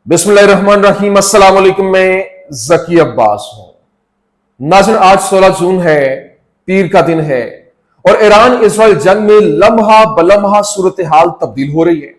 बिस्मिल्लाहिर्रहमानिर्रहीम। अस्सलाम वालेकुम। मैं ज़की अब्बास हूं। नाज़रीन, आज 16 जून है, पीर का दिन है और ईरान इसराइल जंग में लम्हा बलम्हा सूरत हाल तब्दील हो रही है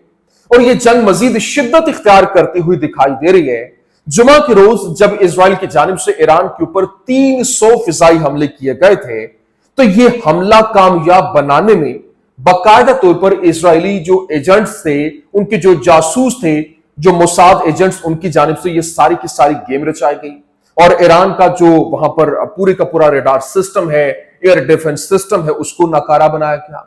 और यह जंग मजीद शिद्दत इख्तियार करती हुई दिखाई दे रही है। जुमा के रोज जब इसराइल की जानिब से ईरान के ऊपर 300 फिजाई हमले किए गए थे, तो यह हमला कामयाब बनाने में बाकायदा तौर पर इसराइली जो एजेंट्स थे, उनके जो जासूस थे, जो मोसाद एजेंट्स, उनकी जानिब से ये सारी की सारी गेम रचाई गई और ईरान का जो वहां पर पूरे का पूरा रेडार सिस्टम है, एयर डिफेंस सिस्टम है, उसको नाकारा बनाया गया।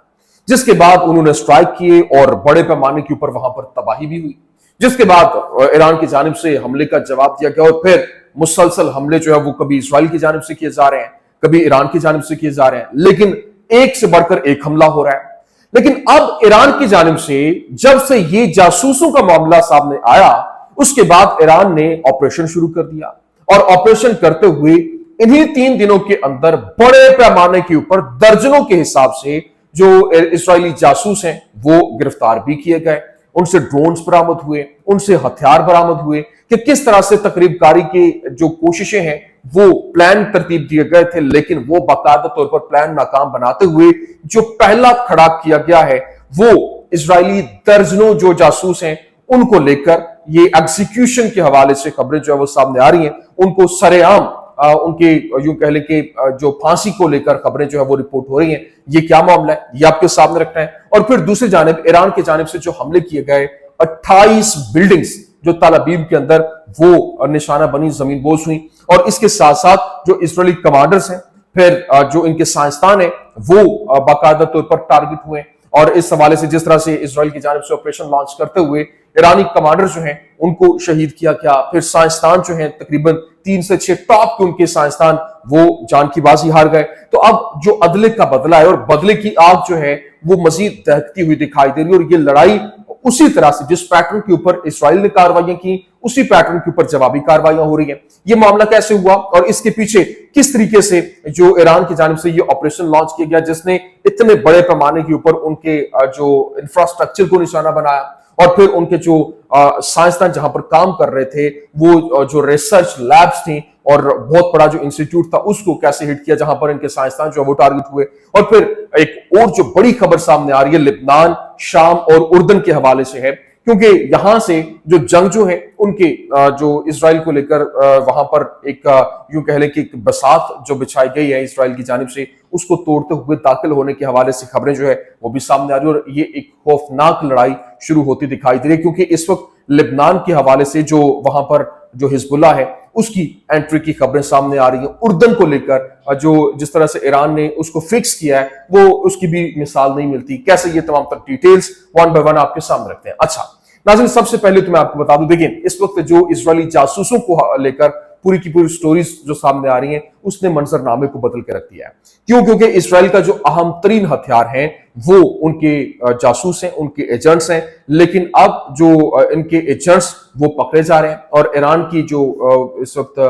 जिसके बाद उन्होंने स्ट्राइक किए और बड़े पैमाने के ऊपर वहां पर तबाही भी हुई। जिसके बाद ईरान की जानिब से हमले का जवाब दिया गया और फिर मुसलसल हमले जो है वो कभी इसराइल की जानिब से किए जा रहे हैं, कभी ईरान की जानिब से किए जा रहे हैं, लेकिन एक से बढ़कर एक हमला हो रहा है। लेकिन अब ईरान की जानिब से जब से ये जासूसों का मामला सामने आया, उसके बाद ईरान ने ऑपरेशन शुरू कर दिया और ऑपरेशन करते हुए इन्हीं 3 दिनों के अंदर बड़े पैमाने के ऊपर दर्जनों के हिसाब से जो इस्राएली जासूस हैं वो गिरफ्तार भी किए गए। उनसे ड्रोन्स बरामद हुए, उनसे हथियार बरामद हुए कि किस तरह से तकरीबकारी की जो कोशिशें हैं वो प्लान तरतीब दिए गए थे, लेकिन वो बाकायदा तौर पर प्लान नाकाम बनाते हुए जो पहला खड़ा किया गया है वो इजरायली दर्जनों जो जासूस हैं उनको लेकर ये एग्जीक्यूशन के हवाले से खबरें जो है वो सामने आ रही हैं। उनको सरेआम उनके यूं कह लें कि जो फांसी को लेकर खबरें जो है वो रिपोर्ट हो रही हैं। ये क्या मामला है, ये आपके सामने रखना है। और फिर दूसरी जानिब ईरान की जानिब से जो हमले किए गए, 28 बिल्डिंग्स जो तल अबीब के अंदर वो निशाना बनी, जमीन बोझ हुई। और इसके साथ साथ जो इजरायली कमांडर्स हैं, फिर जो इनके साइंसदान हैं, वो बाकायदा तौर पर टारगेट हुए। और इस हवाले से जिस तरह से इजराइल की जानिब से ऑपरेशन लॉन्च करते हुए ईरानी कमांडर जो हैं उनको शहीद किया गया। फिर साइंसदान जो हैं तकरीबन 3 से 6 टॉप के उनके साइंसदान वो जान की बाजी हार गए। तो अब जो अदले का बदला है और बदले की आग जो है वो मजीद दहकती हुई दिखाई दे रही है। और ये लड़ाई उसी तरह से जिस पैटर्न के ऊपर इसराइल ने कार्रवाइयां की, उसी पैटर्न के ऊपर जवाबी कार्रवाइयां हो रही हैं। ये मामला कैसे हुआ और इसके पीछे किस तरीके से जो ईरान की जानिब से ये ऑपरेशन लॉन्च किया गया, जिसने इतने बड़े पैमाने के ऊपर उनके जो इंफ्रास्ट्रक्चर को निशाना बनाया और फिर उनके जो साइंसदान जहां पर काम कर रहे थे, वो जो रिसर्च लैब्स थी और बहुत बड़ा जो इंस्टीट्यूट था, उसको कैसे हिट किया जहां पर इनके साइंसदान जो वो टारगेट हुए। और फिर एक और जो बड़ी खबर सामने आ रही है लिबनान, शाम और उर्दन के हवाले से है, क्योंकि यहां से जो जंगजू है उनके जो इसराइल को लेकर वहां पर एक यूं कह लें कि बसात जो बिछाई गई है इसराइल की जानिब से, उसको तोड़ते हुए दाखिल होने के हवाले से खबरें जो है वो भी सामने आ रही है। और ये एक खौफनाक लड़ाई शुरू होती दिखाई दे रही है, क्योंकि इस वक्त लिबनान के हवाले से जो वहां पर जो हिजबुल्लाह है उसकी एंट्री की खबरें सामने आ रही है। उर्दन को लेकर जो जिस तरह से ईरान ने उसको फिक्स किया है, वो उसकी भी मिसाल नहीं मिलती। कैसे, ये तमाम तर डिटेल्स वन बाय वन आपके सामने रखते हैं। अच्छा नाज़रीन, सबसे पहले तो मैं आपको बता दूं, देखिए इस वक्त जो इजरायली जासूसों को लेकर पूरी की पूरी स्टोरीज जो सामने आ रही हैं, उसने मंजरनामे को बदल के रख दिया है। क्यों? क्योंकि इसराइल का जो अहम तरीन हथियार है वो उनके जासूस हैं, उनके एजेंट्स हैं। लेकिन अब जो इनके एजेंट्स वो पकड़े जा रहे हैं और ईरान की जो इस वक्त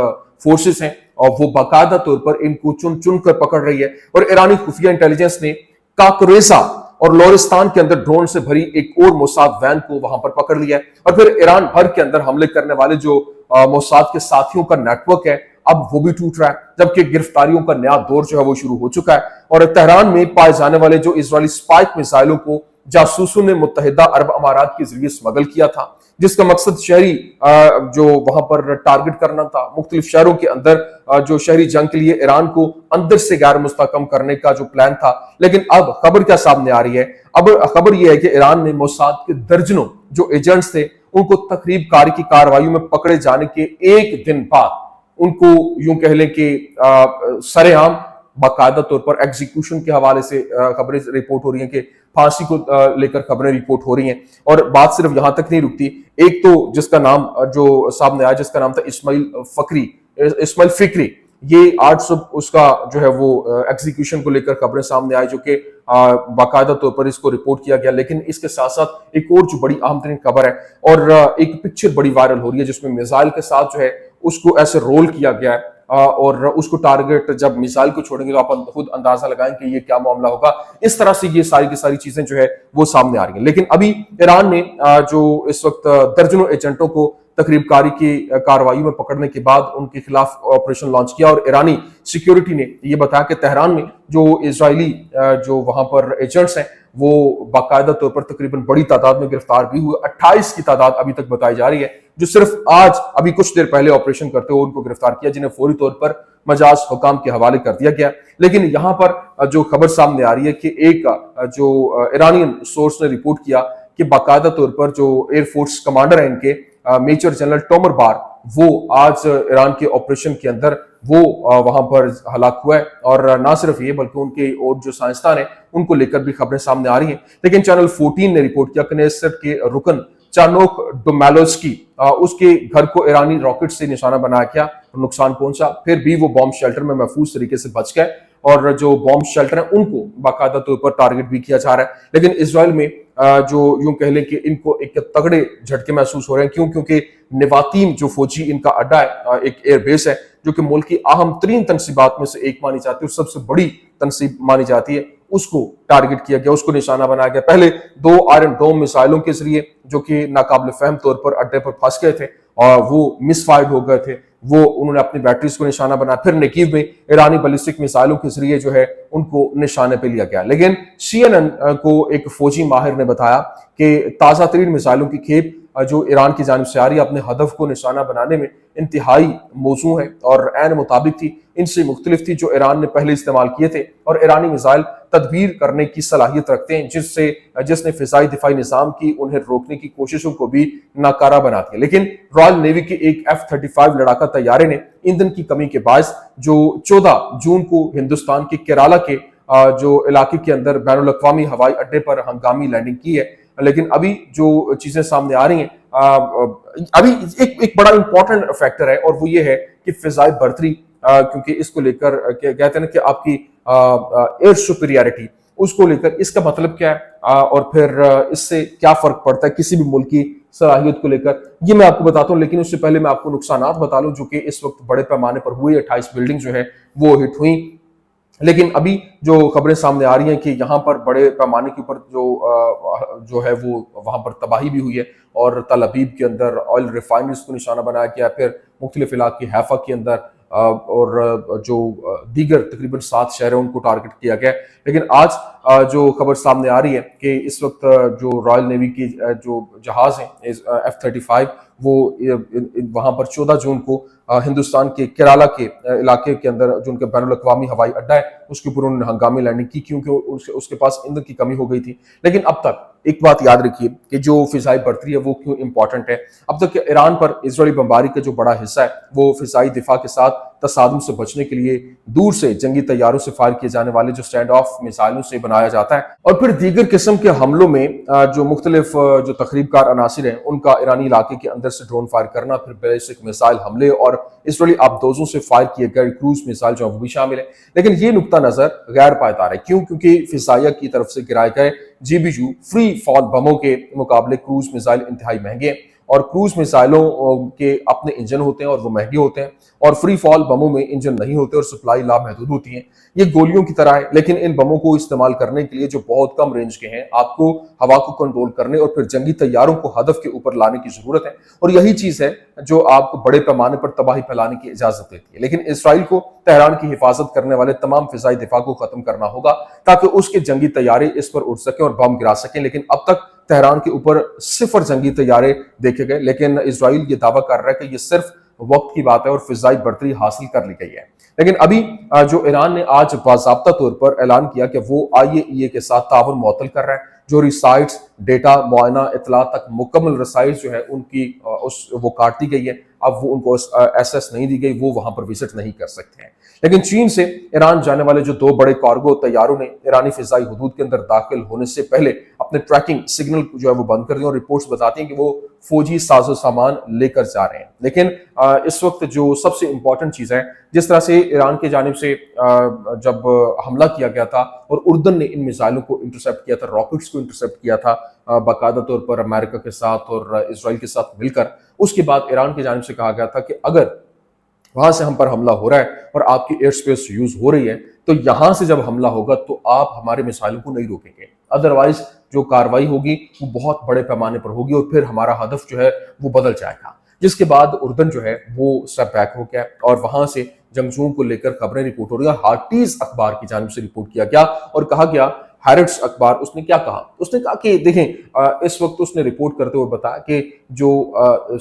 फोर्सेस हैं और वो बाकायदा तौर पर इनको चुन चुन कर पकड़ रही है। और ईरानी खुफिया इंटेलिजेंस ने काकरेजा और लोरिस्तान के अंदर ड्रोन से भरी एक और मोसाद वैन को वहां पर पकड़ लिया है। और फिर ईरान भर के अंदर हमले करने वाले जो मोसाद के साथियों का नेटवर्क है, अब वो भी टूट रहा है, जबकि गिरफ्तारियों का नया दौर जो है वो शुरू हो चुका है। और तेहरान में पाए जाने वाले जो इजरायली स्पाइक मिसाइलों को जासूसों ने मुत्तहिदा अरब अमारात के जरिए स्मगल किया था, जिसका मकसद शहरी जो वहां पर टारगेट करना था। मुख्तलिफ शहरों के अंदर जो शहरी जंग के लिए ईरान को अंदर से गैर मुस्तहकम करने का जो प्लान था। लेकिन अब खबर क्या सामने आ रही है? अब खबर यह है कि ईरान ने मोसाद के दर्जनों जो एजेंट्स थे उनको तकरीब कारी की कार्रवाई में पकड़े जाने के एक दिन बाद उनको यूं कह लें कि सरेआम बाकायदा तौर पर एग्जीक्यूशन के हवाले से खबरें रिपोर्ट हो रही हैं कि फांसी को लेकर खबरें रिपोर्ट हो रही हैं। और बात सिर्फ यहां तक नहीं रुकती। एक तो जिसका नाम जो सामने आया, जिसका नाम था इस्माइल फिक्री, ये आज सुबह उसका जो है वो एग्जीक्यूशन को लेकर खबरें सामने आई, जो कि बाकायदा तौर पर इसको रिपोर्ट किया गया। लेकिन इसके साथ साथ एक और जो बड़ी अहम तरीन खबर है और एक पिक्चर बड़ी वायरल हो रही है, जिसमें मिसाइल के साथ जो है उसको ऐसे रोल किया गया है और उसको टारगेट जब मिसाइल को छोड़ेंगे तो आप खुद अंदाजा लगाएं कि ये क्या मामला होगा। इस तरह से ये सारी की सारी चीजें जो है वो सामने आ रही हैं। लेकिन अभी ईरान ने जो इस वक्त दर्जनों एजेंटों को तकरीबकारी की कार्रवाई में पकड़ने के बाद उनके खिलाफ ऑपरेशन लॉन्च किया, और ईरानी सिक्योरिटी ने ये बताया कि तेहरान में जो इजरायली जो वहां पर एजेंट्स हैं वो बाकायदा तौर पर तकरीबन बड़ी तादाद में गिरफ्तार भी हुए। 28 की तादाद अभी तक बताई जा रही है, जो सिर्फ आज अभी कुछ देर पहले ऑपरेशन करते हुए उनको गिरफ्तार किया, जिन्हें फौरी तौर पर मजाज हुकाम के हवाले कर दिया गया। लेकिन यहां पर जो खबर सामने आ रही है कि एक जो ईरानियन सोर्स ने रिपोर्ट किया कि बाकायदा तौर पर जो एयरफोर्स कमांडर है इनके मेजर जनरल टोमर बार, वो आज ईरान के ऑपरेशन के अंदर वो वहां पर हलाक हुआ है। और ना सिर्फ ये बल्कि उनके और जो साइंसदान है उनको लेकर भी खबरें सामने आ रही हैं। लेकिन चैनल 14 ने रिपोर्ट किया कनेसेट के रुकन चानोक डोमालोस्की, उसके घर को ईरानी रॉकेट से निशाना बनाया गया, नुकसान पहुंचा, फिर भी वो बॉम्ब शेल्टर में महफूज तरीके से बच गए, और जो बॉम्ब शेल्टर है उनको बाकायदा तौर पर टारगेट भी किया जा रहा है। लेकिन इजराइल में जो यूं कह लें कि इनको एक तगड़े झटके महसूस हो रहे हैं। क्यों? क्योंकि नवातीम जो फौजी इनका अड्डा है, एक एयरबेस है जो कि मुल्क की अहम तरीन तनसीबात में से एक मानी जाती है और सबसे बड़ी तनसीब मानी जाती है, उसको टारगेट किया गया, उसको निशाना बनाया गया। पहले 2 आयरन डोम मिसाइलों के जरिए जो कि नाकाबिल फहम तौर पर अड्डे पर फंस गए थे और वो मिसफायर्ड हो गए थे, वो उन्होंने अपनी बैटरीज को निशाना बनाया। फिर नेकीव में ईरानी बैलिस्टिक मिसाइलों के जरिए जो है उनको निशाने पे लिया गया। लेकिन CNN को एक फौजी माहिर ने बताया कि ताजा तरीन मिसाइलों की खेप जो ईरान की जानिब से आ रही है अपने हदफ को निशाना बनाने में इंतहाई मौजू है और ऐन मुताबिक थी, इनसे मुख्तलिफ थी जो ईरान ने पहले इस्तेमाल किए थे। और ईरानी मिसाइल तदबीर करने की सलाहियत रखते हैं जिसने फिजाई दिफाई निजाम की उन्हें रोकने की कोशिशों को भी नाकारा बना दिया। लेकिन रॉयल नेवी के एक F-35 लड़ाका तैयारे ने ईंधन की कमी के बायस जो 14 जून को हिंदुस्तान के केराला के जो इलाके के अंदर बैनुल अक़वामी हवाई अड्डे पर हंगामी लैंडिंग की है। लेकिन अभी जो चीजें सामने आ रही हैं, अभी एक बड़ा इंपॉर्टेंट फैक्टर है, और वो ये है कि फिजाई बर्तरी, क्योंकि इसको लेकर कहते हैं ना कि आपकी एयर सुपीरियरिटी, उसको लेकर इसका मतलब क्या है और फिर इससे क्या फर्क पड़ता है किसी भी मुल्क की सलाहियत को लेकर, ये मैं आपको बताता हूँ। लेकिन उससे पहले मैं आपको नुकसानात बता लूं जो कि इस वक्त बड़े पैमाने पर हुए। 28 बिल्डिंग जो है वो हिट हुई। लेकिन अभी जो खबरें सामने आ रही हैं कि यहाँ पर बड़े पैमाने के ऊपर जो है वो वहां पर तबाही भी हुई है, और तल अबीब के अंदर ऑयल रिफाइनरीज को निशाना बनाया गया, फिर मुख्तलिफ इलाके हैफा के अंदर और जो दीगर तकरीबन 7 शहर हैं उनको टारगेट किया गया। लेकिन आज जो खबर सामने आ रही है कि इस वक्त जो रॉयल नेवी की जो जहाज हैं F-35 वो वहां पर 14 जून को हिंदुस्तान के केराला के इलाके के अंदर जो उनका बैनुल अक़वामी हवाई अड्डा है उसके ऊपर उन्होंने हंगामी लैंडिंग की, क्योंकि उसके पास ईंधन की कमी हो गई थी। लेकिन अब तक एक बात याद रखिए कि जो फिजाई बर्तरी है वो क्यों इंपॉर्टेंट है। अब तक ईरान पर इजरायली बमबारी का जो बड़ा हिस्सा है वो फिजाई दिफा के साथ तसादुम से बचने के लिए दूर से जंगी तैयारों से फायर किए जाने वाले जो स्टैंड ऑफ मिसाइलों से बनाया जाता है, और फिर दीगर किस्म के हमलों में जो मुख्तलिफ जो तखरीबकार अनासिर हैं उनका ईरानी इलाके के अंदर से ड्रोन फायर करना, फिर बैलिस्टिक मिसाइल हमले और इजरायली आबदोजों से फायर किए गए क्रूज मिसाइल जो भी शामिल है। लेकिन ये नुक्ता नजर गैर पायदार है। क्यों? क्योंकि फिजाइया की तरफ से गिराए गए GBU फ्री फॉल बमों के मुकाबले क्रूज मिसाइल इंतहाई महंगे हैं, और क्रूज मिसाइलों के अपने इंजन होते हैं और वो महंगे होते हैं, और फ्री फॉल बमों में इंजन नहीं होते और सप्लाई लामहदूद होती है। ये गोलियों की तरह है, लेकिन इन बमों को इस्तेमाल करने के लिए जो बहुत कम रेंज के हैं, आपको हवा को कंट्रोल करने और फिर जंगी तैयारों को हदफ के ऊपर लाने की जरूरत है, और यही चीज है जो आपको बड़े पैमाने पर तबाही फैलाने की इजाजत देती है। लेकिन इसराइल को तेहरान की हिफाजत करने वाले तमाम फिजाई दिफा को खत्म करना होगा ताकि उसके जंगी तैयारे इस पर उड़ सके और बम गिरा सके। लेकिन अब तक तेहरान के ऊपर 0 जंगी तैयारे देखे गए, लेकिन इसराइल ये दावा कर रहा है कि ये सिर्फ वक्त की बात है और फिजाई बर्तरी हासिल कर ली गई है। लेकिन अभी जो ईरान ने आज बाज़ाब्ता तौर पर ऐलान किया कि वो IAEA के साथ ताउन मुअत्तल कर रहा है, जो रिसाइट्स डेटा मुआयना इतला तक मुकम्मल रसाइल जो है उनकी वो काट दी गई है। अब वो उनको एसेस नहीं दी गई, वो वहां पर विजिट नहीं कर सकते हैं। लेकिन चीन से ईरान जाने वाले जो 2 बड़े कार्गो तैयारों ने ईरानी फिजाई हुदूद के अंदर दाखिल होने से पहले अपने ट्रैकिंग सिग्नल जो है वो बंद कर दिए, और रिपोर्ट्स बताती हैं कि वो फौजी साजो सामान लेकर जा रहे हैं। लेकिन इस वक्त जो सबसे इंपॉर्टेंट चीज है, जिस तरह से ईरान की जानिब से जब हमला किया गया था और उर्दन ने इन मिसाइलों को इंटरसेप्ट किया था, रॉकेट्स को इंटरसेप्ट किया था बाकायदा तौर पर अमेरिका के साथ और इसराइल के साथ मिलकर, उसके बाद ईरान की जानिब से कहा गया था कि अगर وہاں سے ہم پر حملہ ہو رہا ہے اور آپ کی ایئر اسپیس یوز ہو رہی ہے، تو یہاں سے جب حملہ ہوگا تو آپ ہمارے میزائلوں کو نہیں روکیں گے، ادروائز جو کاروائی ہوگی وہ بہت بڑے پیمانے پر ہوگی اور پھر ہمارا ہدف جو ہے وہ بدل جائے گا۔ جس کے بعد اردن جو ہے وہ اسٹیپ بیک ہو گیا اور وہاں سے جنگجوؤں کو لے کر خبریں رپورٹ ہو رہی ہیں۔ ہارٹیز اخبار کی جانب سے رپورٹ کیا گیا اور کہا گیا، ہیرٹس اخبار، اس نے کیا کہا؟ اس نے کہا کہ دیکھیں اس وقت اس نے رپورٹ کرتے ہوئے بتایا کہ جو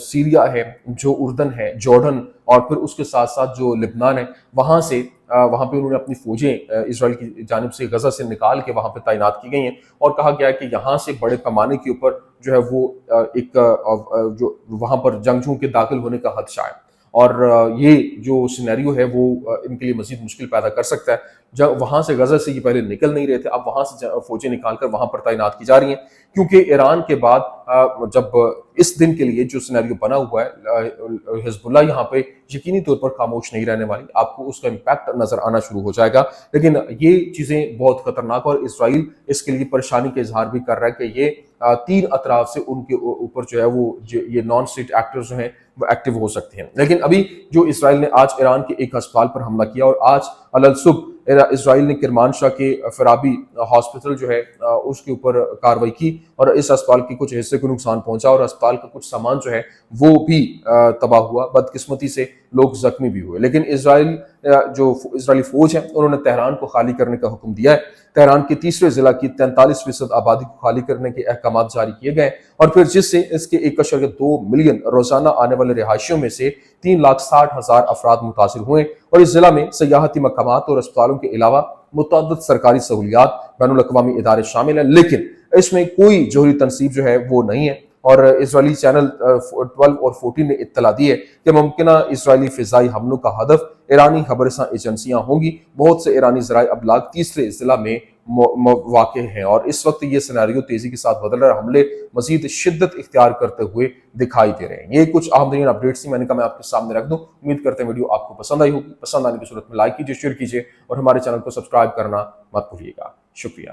سیریا ہے، جو اردن ہے، جارڈن اور پھر اس کے ساتھ ساتھ جو لبنان ہے، وہاں پہ انہوں نے اپنی فوجیں اسرائیل کی جانب سے غزہ سے نکال کے وہاں پہ تعینات کی گئی ہیں اور کہا گیا ہے کہ یہاں سے بڑے پیمانے کے اوپر جو ہے وہ ایک جو وہاں پر جنگجوؤں کے داخل ہونے کا خدشہ ہے اور یہ جو سینیریو ہے وہ ان کے لیے مزید مشکل پیدا کر سکتا ہے۔ جب وہاں سے غزہ سے یہ پہلے نکل نہیں رہے تھے، اب وہاں سے فوجیں نکال کر وہاں پر تعینات کی جا رہی ہیں، کیونکہ ایران کے بعد جب اس دن کے لیے جو سینیریو بنا ہوا ہے، حزب اللہ یہاں پہ یقینی طور پر خاموش نہیں رہنے والی، آپ کو اس کا امپیکٹ نظر آنا شروع ہو جائے گا۔ لیکن یہ چیزیں بہت خطرناک، اور اسرائیل اس کے لیے پریشانی کا اظہار بھی کر رہا ہے کہ یہ تین اطراف سے ان کے اوپر جو ہے وہ یہ نان اسٹیٹ ایکٹرز جو ہیں وہ ایکٹیو ہو سکتے ہیں۔ لیکن ابھی جو اسرائیل نے آج ایران کے ایک ہسپتال پر حملہ کیا اور آج الصبح اسرائیل نے کرمانشاہ کے فرابی ہاسپٹل جو ہے اس کے اوپر کاروائی کی اور اس اسپتال کے کچھ حصے کو نقصان پہنچا اور اسپتال کا کچھ سامان جو ہے وہ بھی تباہ ہوا، بدقسمتی سے لوگ زخمی بھی ہوئے۔ لیکن جو اسرائیلی فوج ہے انہوں نے تہران کو خالی کرنے کا حکم دیا ہے۔ تہران کے تیسرے ضلع کی 43% آبادی کو خالی کرنے کے احکامات جاری کیے گئے اور پھر جس سے اس کے 1.2 ملین روزانہ آنے والے رہائشیوں میں سے 3,60,000 افراد متاثر ہوئے اور اس ضلع میں سیاحتی مقامات اور اسپتالوں کے علاوہ متعدد سرکاری سہولیات، بین الاقوامی ادارے شامل ہیں، لیکن اس میں کوئی جوہری تنصیب جو ہے وہ نہیں ہے۔ اور اسرائیلی چینل 12 اور 14 نے اطلاع دی ہے کہ ممکنہ اسرائیلی فضائی حملوں کا ہدف ایرانی خبررساں ایجنسیاں ہوں گی۔ بہت سے ایرانی ذرائع ابلاغ تیسرے ضلع میں واقع ہیں اور اس وقت یہ سیناریو تیزی کے ساتھ بدل رہا ہے، حملے مزید شدت اختیار کرتے ہوئے دکھائی دے رہے ہیں۔ یہ کچھ اہم ترین اپڈیٹس تھی، میں نے کہا میں آپ کے سامنے رکھ دوں۔ امید کرتے ہیں ویڈیو آپ کو پسند آئی ہوگی، پسند آنے کی صورت میں لائک کیجیے، شیئر کیجیے اور ہمارے چینل کو سبسکرائب کرنا مت بھولیے گا۔ شکریہ۔